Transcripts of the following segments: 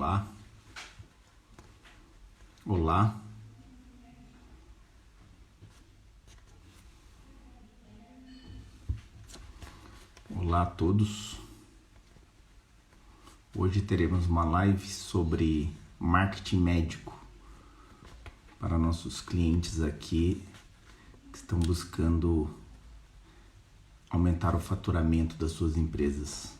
Olá, olá, olá a todos. Hoje teremos uma live sobre marketing médico para nossos clientes aqui que estão buscando aumentar o faturamento das suas empresas.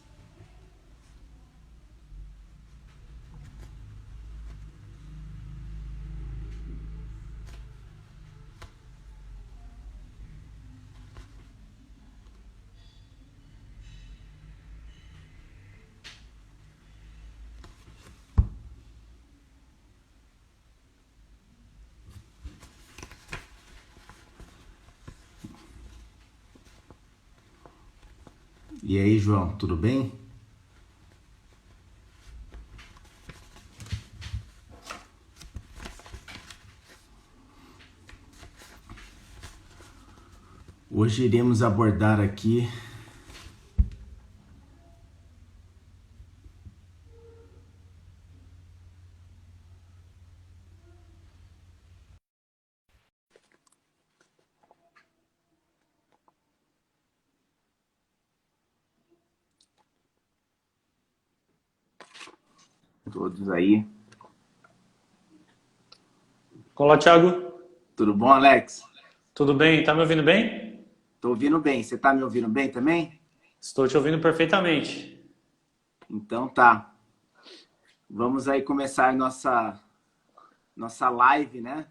E aí, João, tudo bem? Hoje iremos abordar aqui todos aí. Olá, Thiago. Tudo bom, Alex? Tudo bem? Tá me ouvindo bem? Tô ouvindo bem. Você tá me ouvindo bem também? Estou te ouvindo perfeitamente. Então tá. Vamos aí começar nossa live, né?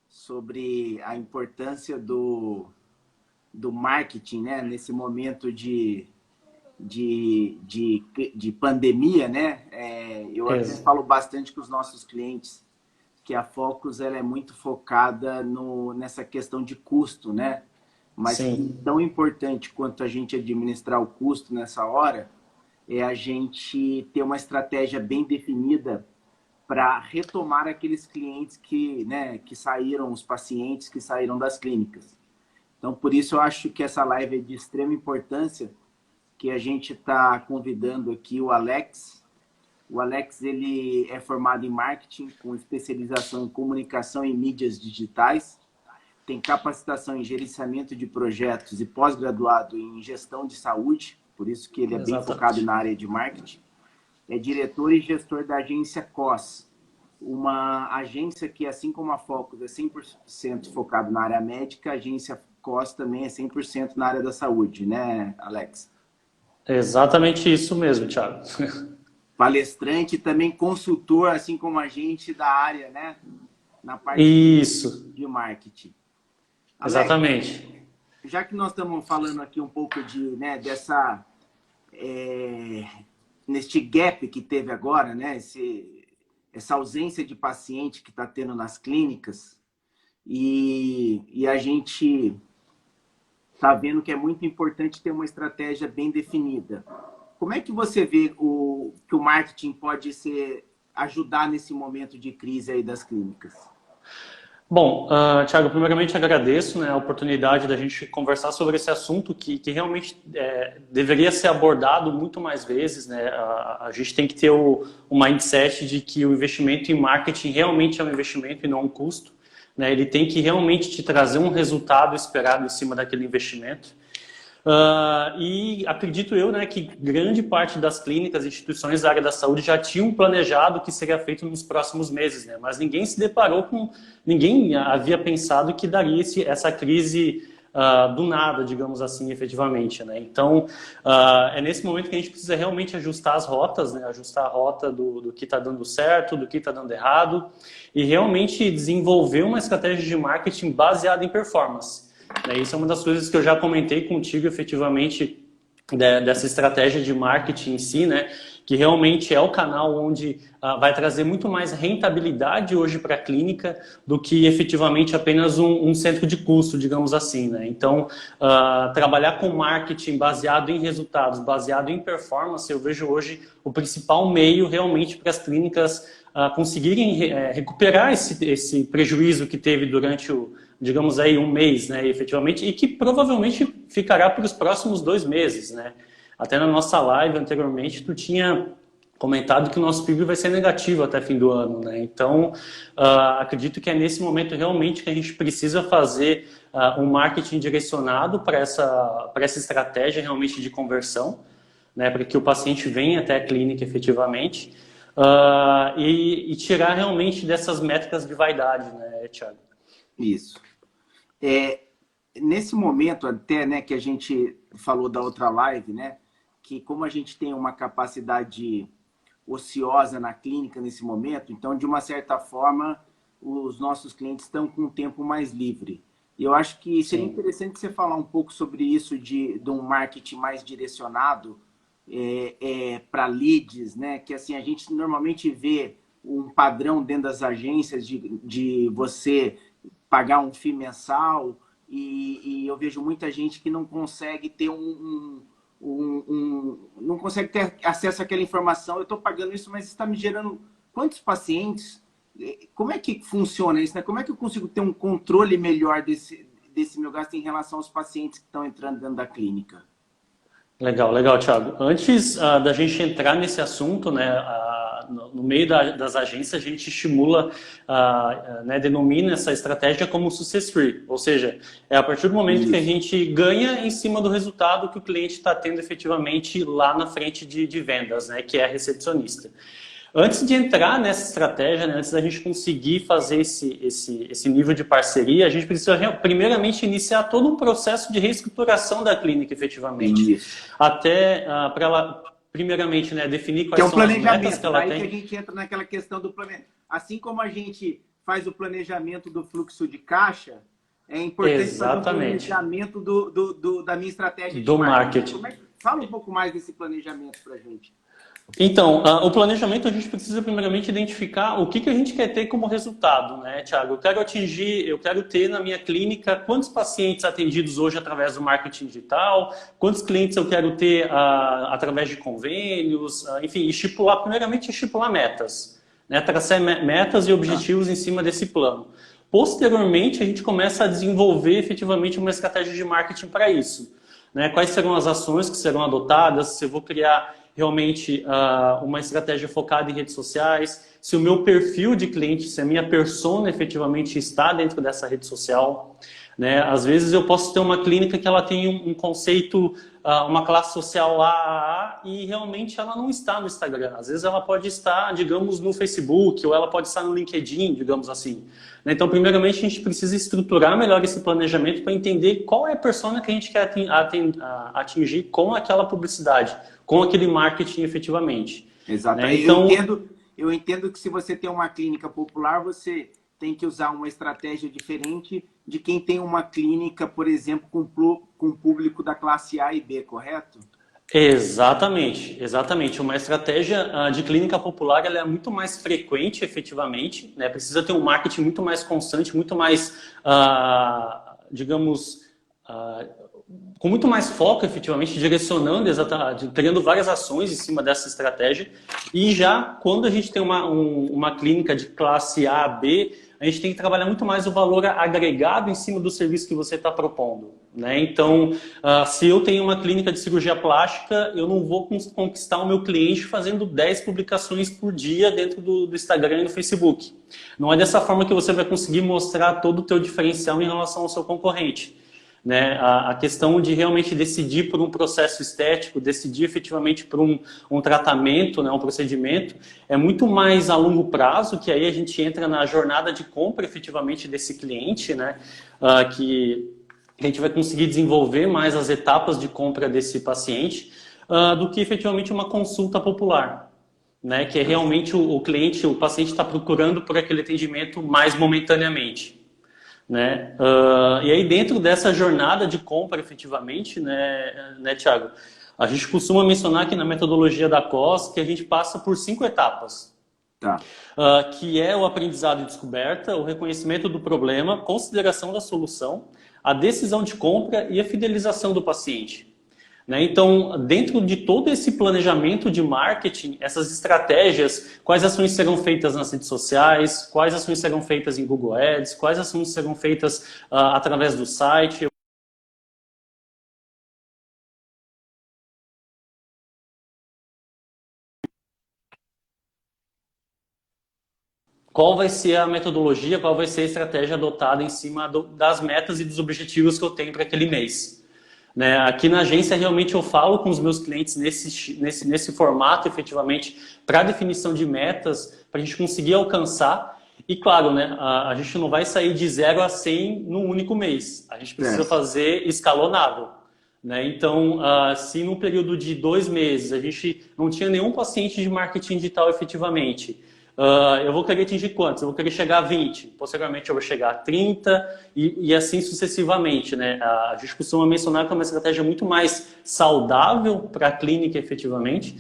Sobre a importância do marketing, né? Nesse momento de pandemia, né? Eu até falo bastante com os nossos clientes que a Focus ela é muito focada nessa questão de custo, né? Mas tão importante quanto a gente administrar o custo nessa hora é a gente ter uma estratégia bem definida para retomar aqueles clientes que, né, que saíram, os pacientes que saíram das clínicas. Então, por isso eu acho que essa live é de extrema importância, que a gente está convidando aqui o Alex. O Alex ele é formado em marketing, com especialização em comunicação e mídias digitais, tem capacitação em gerenciamento de projetos e pós-graduado em gestão de saúde, por isso que ele é bem focado na área de marketing. É diretor e gestor da agência COS, uma agência que, assim como a Focus é 100% focado na área médica, a agência COS também é 100% na área da saúde, né, Alex? Exatamente isso mesmo, Thiago. Palestrante e também consultor, assim como a gente, da área, né? Na parte de marketing. Alex, exatamente. Já que nós estamos falando aqui um pouco neste gap que teve agora, né? Essa ausência de paciente que está tendo nas clínicas, e a gente está vendo que é muito importante ter uma estratégia bem definida. Como é que você vê que o marketing pode ajudar nesse momento de crise aí das clínicas? Bom, Thiago, primeiramente agradeço, né, a oportunidade da gente conversar sobre esse assunto que realmente deveria ser abordado muito mais vezes, né? A gente tem que ter o mindset de que o investimento em marketing realmente é um investimento e não um custo, né? Ele tem que realmente te trazer um resultado esperado em cima daquele investimento. E acredito eu, né, que grande parte das clínicas e instituições da área da saúde já tinham planejado o que seria feito nos próximos meses, né? Mas ninguém havia pensado que daria essa crise do nada, digamos assim, efetivamente, né? Então, é nesse momento que a gente precisa realmente ajustar as rotas, né? Ajustar a rota do que está dando certo, do que está dando errado, e realmente desenvolver uma estratégia de marketing baseada em performance. Isso é uma das coisas que eu já comentei contigo, efetivamente, dessa estratégia de marketing em si, né? Que realmente é o canal onde vai trazer muito mais rentabilidade hoje para a clínica do que efetivamente apenas um centro de custo, digamos assim, né? Então, trabalhar com marketing baseado em resultados, baseado em performance, eu vejo hoje o principal meio realmente para as clínicas conseguirem recuperar esse prejuízo que teve durante digamos aí, um mês, né, efetivamente, e que provavelmente ficará para os próximos 2 meses, né? Até na nossa live anteriormente, tu tinha comentado que o nosso PIB vai ser negativo até fim do ano, né? Então, acredito que é nesse momento realmente que a gente precisa fazer um marketing direcionado para essa estratégia realmente de conversão, né? Para que o paciente venha até a clínica efetivamente e tirar realmente dessas métricas de vaidade, né, Thiago? Isso. Nesse momento até, né, que a gente falou da outra live, né, que como a gente tem uma capacidade ociosa na clínica nesse momento, então, de uma certa forma, os nossos clientes estão com um tempo mais livre. E eu acho que seria interessante você falar um pouco sobre isso de um marketing mais direcionado para leads, né? Que assim, a gente normalmente vê um padrão dentro das agências de você pagar um FII mensal e eu vejo muita gente que não consegue ter não consegue ter acesso àquela informação. Eu estou pagando isso, mas está me gerando quantos pacientes? Como é que funciona isso, né? Como é que eu consigo ter um controle melhor desse meu gasto em relação aos pacientes que estão entrando dentro da clínica? Legal, legal, Thiago. Antes da gente entrar nesse assunto, né, no meio das agências, a gente estimula, né, denomina essa estratégia como success free, ou seja, é a partir do momento que a gente ganha em cima do resultado que o cliente está tendo efetivamente lá na frente de vendas, né, que é a recepcionista. Antes de entrar nessa estratégia, né, antes da gente conseguir fazer esse nível de parceria, a gente precisa primeiramente iniciar todo um processo de reestruturação da clínica efetivamente. Até para ela, primeiramente, né, definir quais são as metas que ela tem. Aí que a gente entra naquela questão do planejamento. Assim como a gente faz o planejamento do fluxo de caixa, é importante fazer o planejamento da minha estratégia de marketing. Fala um pouco mais desse planejamento para a gente. Então, o planejamento a gente precisa primeiramente identificar o que a gente quer ter como resultado, né, Thiago? Eu quero ter na minha clínica quantos pacientes atendidos hoje através do marketing digital, quantos clientes eu quero ter através de convênios, enfim, primeiramente estipular metas, né, traçar metas e objetivos em cima desse plano. Posteriormente, a gente começa a desenvolver efetivamente uma estratégia de marketing para isso, né? Quais serão as ações que serão adotadas, se eu vou criar realmente uma estratégia focada em redes sociais, se o meu perfil de cliente, se a minha persona efetivamente está dentro dessa rede social, né? Às vezes eu posso ter uma clínica que ela tem um conceito, uma classe social AAA e realmente ela não está no Instagram. Às vezes ela pode estar, digamos, no Facebook ou ela pode estar no LinkedIn, digamos assim. Então, primeiramente, a gente precisa estruturar melhor esse planejamento para entender qual é a persona que a gente quer atingir com aquela publicidade, com aquele marketing efetivamente. Exatamente. Né? Então, eu entendo que se você tem uma clínica popular, você tem que usar uma estratégia diferente de quem tem uma clínica, por exemplo, com público da classe A e B, correto? Exatamente, exatamente. Uma estratégia de clínica popular ela é muito mais frequente, efetivamente, né? Precisa ter um marketing muito mais constante, muito mais, digamos, com muito mais foco, efetivamente, direcionando, criando várias ações em cima dessa estratégia. E já quando a gente tem uma clínica de classe A, B, a gente tem que trabalhar muito mais o valor agregado em cima do serviço que você está propondo, né? Então, se eu tenho uma clínica de cirurgia plástica, eu não vou conquistar o meu cliente fazendo 10 publicações por dia dentro do Instagram e do Facebook. Não é dessa forma que você vai conseguir mostrar todo o teu diferencial em relação ao seu concorrente. Né? A questão de realmente decidir por um processo estético, decidir efetivamente por um tratamento, né, um procedimento, é muito mais a longo prazo, que aí a gente entra na jornada de compra efetivamente desse cliente, né, que a gente vai conseguir desenvolver mais as etapas de compra desse paciente, do que efetivamente uma consulta popular. Né, que é realmente o cliente, o paciente está procurando por aquele atendimento mais momentaneamente. Né? E aí dentro dessa jornada de compra efetivamente, né, Thiago, a gente costuma mencionar aqui na metodologia da COS que a gente passa por 5 etapas. Tá. Que é o aprendizado e descoberta, o reconhecimento do problema, consideração da solução, a decisão de compra e a fidelização do paciente. Né? Então, dentro de todo esse planejamento de marketing, essas estratégias, quais ações serão feitas nas redes sociais, quais ações serão feitas em Google Ads, quais ações serão feitas através do site. qual vai ser a metodologia, qual vai ser a estratégia adotada em cima das metas e dos objetivos que eu tenho para aquele mês. Né? Aqui na agência, realmente, eu falo com os meus clientes nesse formato, efetivamente, para definição de metas, para a gente conseguir alcançar. E, claro, né, a gente não vai sair de 0 a 100 num único mês. A gente precisa fazer escalonável. Né? Então, se num período de 2 meses a gente não tinha nenhum paciente de marketing digital efetivamente, eu vou querer atingir quantos? Eu vou querer chegar a 20, posteriormente eu vou chegar a 30 e assim sucessivamente. Né? A gente costuma mencionar que é uma estratégia muito mais saudável para a clínica efetivamente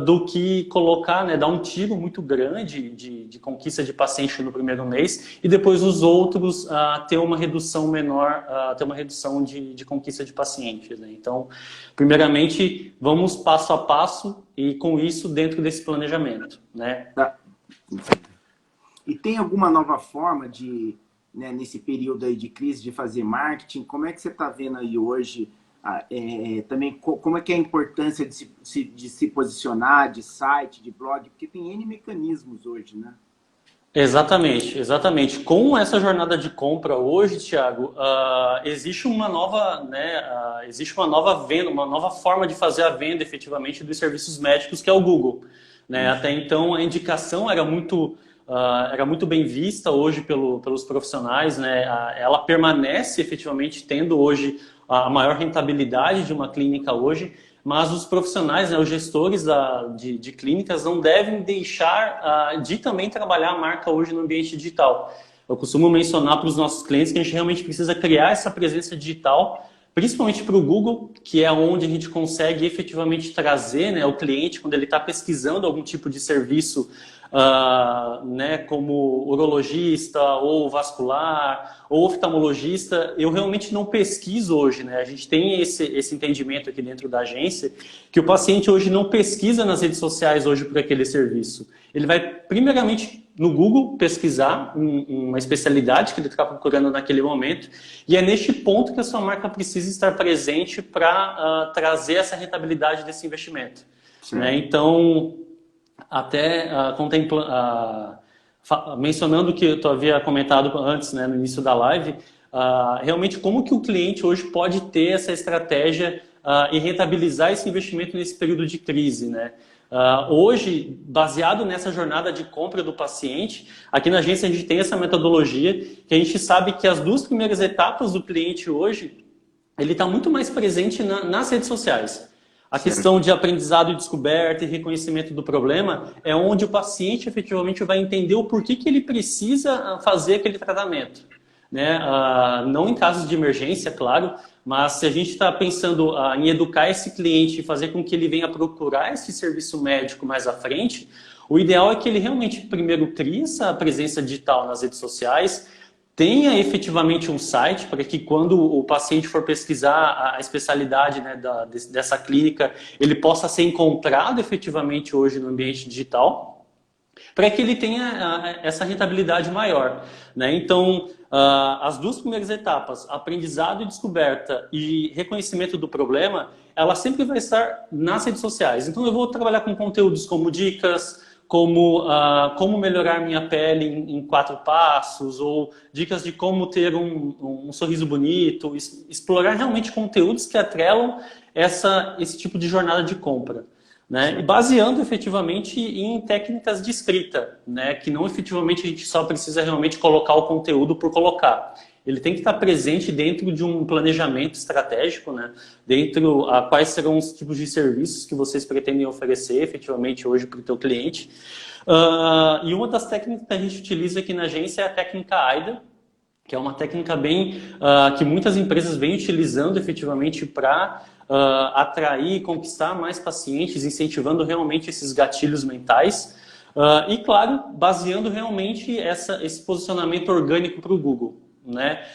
do que colocar, né, dar um tiro muito grande de conquista de paciente no primeiro mês e depois os outros ter uma redução menor, ter uma redução de conquista de pacientes. Né? Então, primeiramente, vamos passo a passo e com isso dentro desse planejamento. Né? Tá. E tem alguma nova forma de, né, nesse período aí de crise, de fazer marketing? Como é que você está vendo aí hoje, também, como é que é a importância de se posicionar, de site, de blog? Porque tem N mecanismos hoje, né? Exatamente, exatamente. Com essa jornada de compra hoje, Thiago, existe uma nova, né, existe uma nova venda, uma nova forma de fazer a venda efetivamente dos serviços médicos, que é o Google. Né? Até então a indicação era muito bem vista hoje pelos profissionais, né? Ela permanece efetivamente tendo hoje a maior rentabilidade de uma clínica hoje, mas os profissionais, né, os gestores de clínicas não devem deixar de também trabalhar a marca hoje no ambiente digital. Eu costumo mencionar para os nossos clientes que a gente realmente precisa criar essa presença digital, principalmente para o Google, que é onde a gente consegue efetivamente trazer, né, o cliente, quando ele está pesquisando algum tipo de serviço, né, como urologista, ou vascular, ou oftalmologista, eu realmente não pesquiso hoje. Né? A gente tem esse entendimento aqui dentro da agência, que o paciente hoje não pesquisa nas redes sociais hoje por aquele serviço. Ele vai, primeiramente, no Google pesquisar uma especialidade que ele está procurando naquele momento, e é neste ponto que a sua marca precisa estar presente para trazer essa rentabilidade desse investimento. Né? Então, até mencionando o que tu havia comentado antes, né, no início da live, realmente como que o cliente hoje pode ter essa estratégia e rentabilizar esse investimento nesse período de crise, né? Hoje, baseado nessa jornada de compra do paciente, aqui na agência a gente tem essa metodologia que a gente sabe que as 2 primeiras etapas do cliente hoje, ele está muito mais presente nas redes sociais. A questão de aprendizado e descoberta e reconhecimento do problema é onde o paciente efetivamente vai entender o porquê que ele precisa fazer aquele tratamento. Né? Não em casos de emergência, claro, mas se a gente está pensando em educar esse cliente e fazer com que ele venha procurar esse serviço médico mais à frente, o ideal é que ele realmente primeiro crie essa presença digital nas redes sociais, tenha efetivamente um site para que quando o paciente for pesquisar a especialidade, né, dessa clínica, ele possa ser encontrado efetivamente hoje no ambiente digital, para que ele tenha essa rentabilidade maior. Né? Então, as 2 primeiras etapas, aprendizado e descoberta e reconhecimento do problema, ela sempre vai estar nas redes sociais. Então, eu vou trabalhar com conteúdos como dicas, como melhorar minha pele em 4 passos, ou dicas de como ter um sorriso bonito, explorar realmente conteúdos que atrelam esse tipo de jornada de compra. Né? E baseando efetivamente em técnicas de escrita, né? Que não efetivamente a gente só precisa realmente colocar o conteúdo por colocar. Ele tem que estar presente dentro de um planejamento estratégico, né? Dentro quais serão os tipos de serviços que vocês pretendem oferecer efetivamente hoje para o teu cliente. E uma das técnicas que a gente utiliza aqui na agência é a técnica AIDA, que é uma técnica que muitas empresas vêm utilizando efetivamente para atrair e conquistar mais pacientes, incentivando realmente esses gatilhos mentais. E, claro, baseando realmente esse posicionamento orgânico para o Google. Né?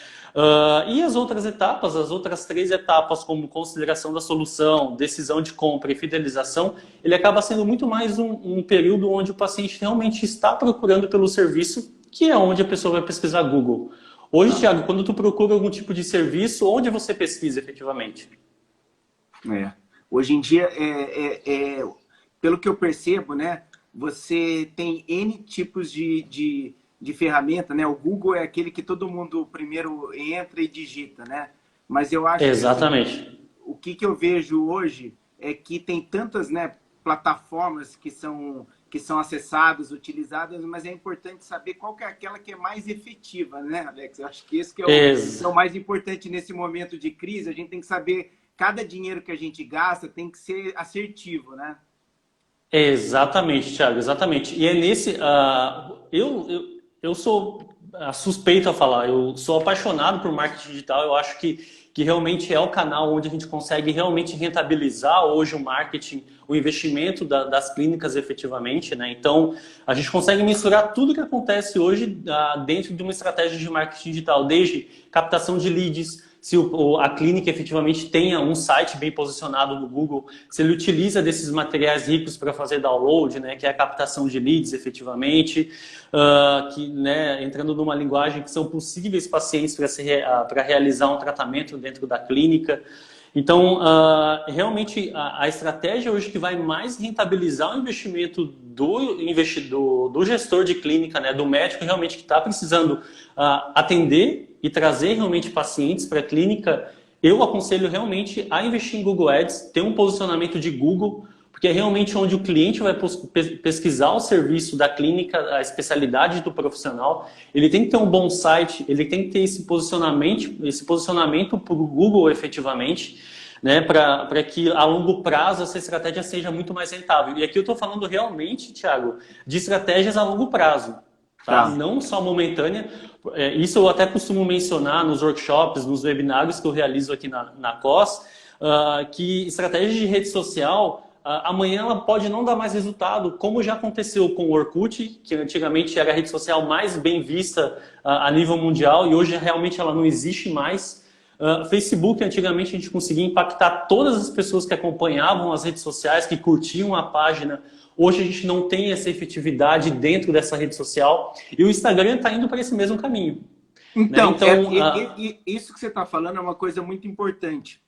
E as outras etapas, as outras 3 etapas, como consideração da solução, decisão de compra e fidelização, ele acaba sendo muito mais um período onde o paciente realmente está procurando pelo serviço, que é onde a pessoa vai pesquisar Google. Hoje, Thiago, quando tu procura algum tipo de serviço, onde você pesquisa efetivamente? Hoje em dia, pelo que eu percebo, né, você tem N tipos de ferramenta, né? O Google é aquele que todo mundo primeiro entra e digita, né? Mas eu acho que assim, Exatamente. o que eu vejo hoje é que tem tantas, né, plataformas que são acessadas, utilizadas, mas é importante saber qual que é aquela que é mais efetiva, né, Alex? Eu acho que esse que é o mais importante nesse momento de crise. A gente tem que saber, cada dinheiro que a gente gasta tem que ser assertivo, né? Exatamente, Thiago, exatamente. E é nesse. Eu sou suspeito a falar, eu sou apaixonado por marketing digital, eu acho que realmente é o canal onde a gente consegue realmente rentabilizar hoje o marketing, o investimento das clínicas efetivamente, né? Então, a gente consegue mensurar tudo que acontece hoje dentro de uma estratégia de marketing digital, desde captação de leads, se a clínica efetivamente tenha um site bem posicionado no Google, se ele utiliza desses materiais ricos para fazer download, né, que é a captação de leads efetivamente, que, né, entrando numa linguagem que são possíveis pacientes para realizar um tratamento dentro da clínica. Então, realmente, a estratégia hoje que vai mais rentabilizar o investimento do investidor, do gestor de clínica, né, do médico realmente que está precisando atender e trazer realmente pacientes para a clínica, eu aconselho realmente a investir em Google Ads, ter um posicionamento de Google, porque é realmente onde o cliente vai pesquisar o serviço da clínica, a especialidade do profissional. Ele tem que ter um bom site, ele tem que ter esse posicionamento para o Google efetivamente, né, para que a longo prazo essa estratégia seja muito mais rentável. E aqui eu estou falando realmente, Thiago, de estratégias a longo prazo. Tá? Não só momentânea. Isso eu até costumo mencionar nos workshops, nos webinários que eu realizo aqui na COS, que estratégia de rede social, amanhã ela pode não dar mais resultado, como já aconteceu com o Orkut, que antigamente era a rede social mais bem vista a nível mundial e hoje realmente ela não existe mais. Facebook, antigamente a gente conseguia impactar todas as pessoas que acompanhavam as redes sociais, que curtiam a página. Hoje a gente não tem essa efetividade dentro dessa rede social e o Instagram está indo para esse mesmo caminho. Então, isso que você está falando é uma coisa muito importante.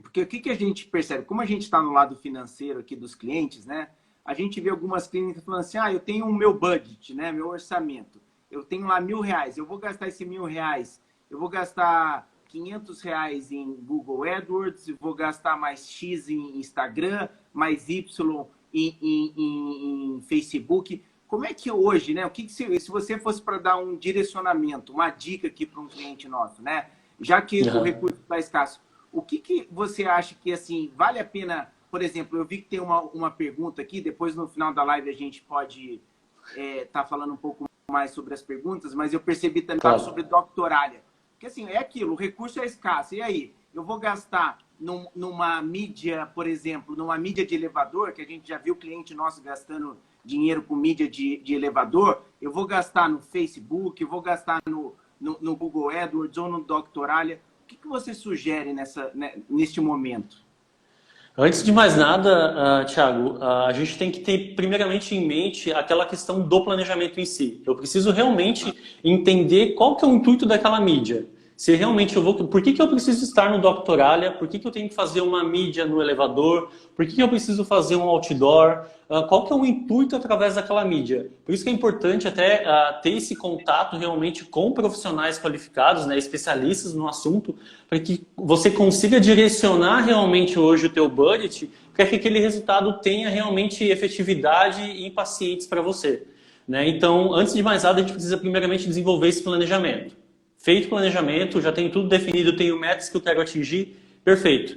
Porque o que a gente percebe? Como a gente está no lado financeiro aqui dos clientes, né? A gente vê algumas clínicas falando assim, eu tenho o meu budget, né? Meu orçamento. Eu tenho lá R$1.000. Eu vou gastar esse R$1.000. Eu vou gastar R$500 em Google AdWords. Eu vou gastar mais X em Instagram, mais Y em Facebook. Como é que hoje, né? Se você fosse para dar um direcionamento, uma dica aqui para um cliente nosso, né? Já que o recurso está escasso, o que você acha que assim vale a pena? Por exemplo, eu vi que tem uma pergunta aqui. Depois no final da live a gente pode tá falando um pouco mais sobre as perguntas, mas eu percebi também sobre doctoralha. Porque assim é aquilo, o recurso é escasso. E aí, eu vou gastar numa mídia, por exemplo, numa mídia de elevador, que a gente já viu cliente nosso gastando dinheiro com mídia de elevador, eu vou gastar no Facebook, eu vou gastar no Google AdWords ou no Doctoralha. O que você sugere neste momento? Antes de mais nada, Thiago, a gente tem que ter primeiramente em mente aquela questão do planejamento em si. Eu preciso realmente entender qual que é o intuito daquela mídia. Se realmente eu vou... Por que eu preciso estar no Doctoralha? Por que eu tenho que fazer uma mídia no elevador? Por que eu preciso fazer um outdoor? Qual que é o intuito através daquela mídia? Por isso que é importante até ter esse contato realmente com profissionais qualificados, né, especialistas no assunto, para que você consiga direcionar realmente hoje o teu budget para que aquele resultado tenha realmente efetividade em pacientes para você. Né? Então, antes de mais nada, a gente precisa primeiramente desenvolver esse planejamento. Feito o planejamento, já tenho tudo definido, tenho metas que eu quero atingir, perfeito.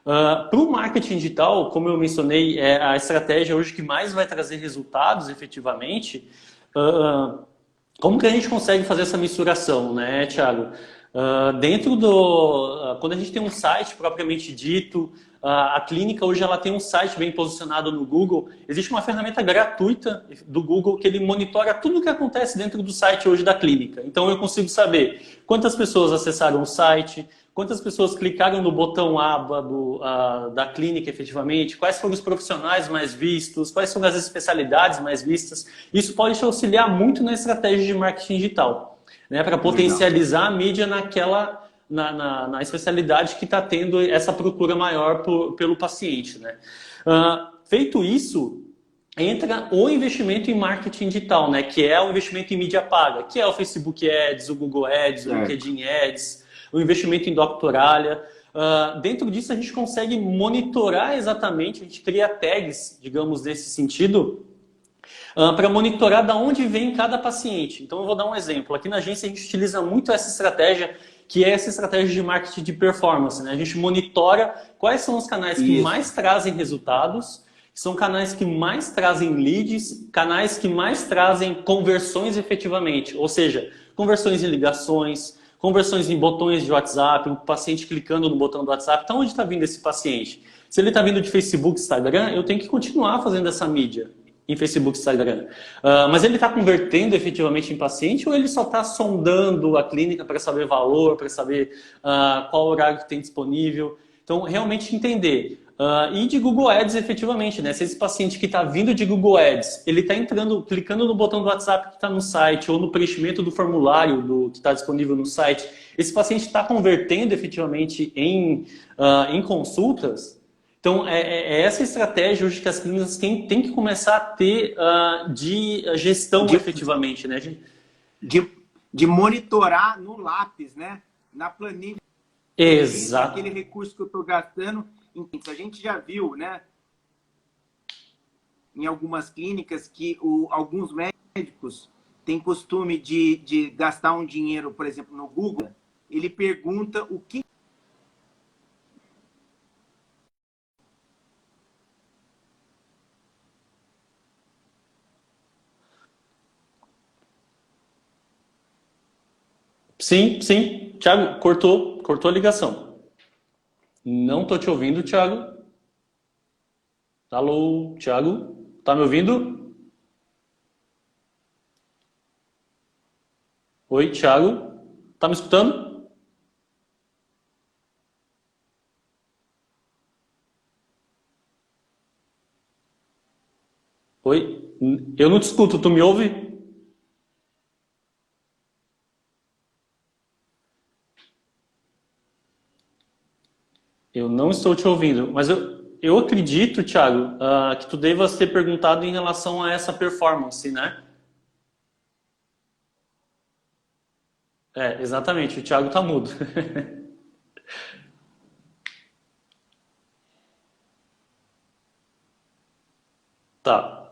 Para o marketing digital, como eu mencionei, é a estratégia hoje que mais vai trazer resultados efetivamente. Como que a gente consegue fazer essa mensuração, né, Thiago? Quando a gente tem um site propriamente dito, a clínica hoje ela tem um site bem posicionado no Google. Existe uma ferramenta gratuita do Google que ele monitora tudo o que acontece dentro do site hoje da clínica. Então eu consigo saber quantas pessoas acessaram o site, quantas pessoas clicaram no botão aba da clínica efetivamente, quais foram os profissionais mais vistos, quais são as especialidades mais vistas. Isso pode te auxiliar muito na estratégia de marketing digital, né, para potencializar a mídia na especialidade que está tendo essa procura maior pelo paciente. Né? Feito isso, entra o investimento em marketing digital, né? Que é o investimento em mídia paga, que é o Facebook Ads, o Google Ads, o LinkedIn Ads, o investimento em doctoralha. Dentro disso a gente consegue monitorar exatamente, a gente cria tags, digamos, nesse sentido, para monitorar da onde vem cada paciente. Então eu vou dar um exemplo. Aqui na agência a gente utiliza muito essa estratégia, que é essa estratégia de marketing de performance, né? A gente monitora quais são os canais que mais trazem resultados, são canais que mais trazem leads, canais que mais trazem conversões efetivamente, ou seja, conversões em ligações, conversões em botões de WhatsApp, o paciente clicando no botão do WhatsApp. Então, onde está vindo esse paciente? Se ele está vindo de Facebook, Instagram, eu tenho que continuar fazendo essa mídia em Facebook, Instagram. Mas ele está convertendo efetivamente em paciente ou ele só está sondando a clínica para saber valor, para saber qual horário que tem disponível? Então, realmente entender. E de Google Ads, efetivamente, né? Se esse paciente que está vindo de Google Ads, ele está entrando, clicando no botão do WhatsApp que está no site ou no preenchimento do formulário que está disponível no site, esse paciente está convertendo efetivamente em consultas. Então, é essa estratégia hoje que as clínicas têm que começar a ter de gestão efetivamente, né? De monitorar no lápis, né? Na planilha. Exato. Aquele recurso que eu estou gastando. A gente já viu, né? Em algumas clínicas que alguns médicos têm costume de gastar um dinheiro, por exemplo, no Google. Ele pergunta o que... Sim, sim. Thiago, cortou a ligação. Não estou te ouvindo, Thiago. Alô, Thiago? Tá me ouvindo? Oi, Thiago? Tá me escutando? Oi? Eu não te escuto, tu me ouve? Eu não estou te ouvindo, mas eu acredito, Thiago, que tu devas ter perguntado em relação a essa performance, né? Exatamente, o Thiago tá mudo. Tá.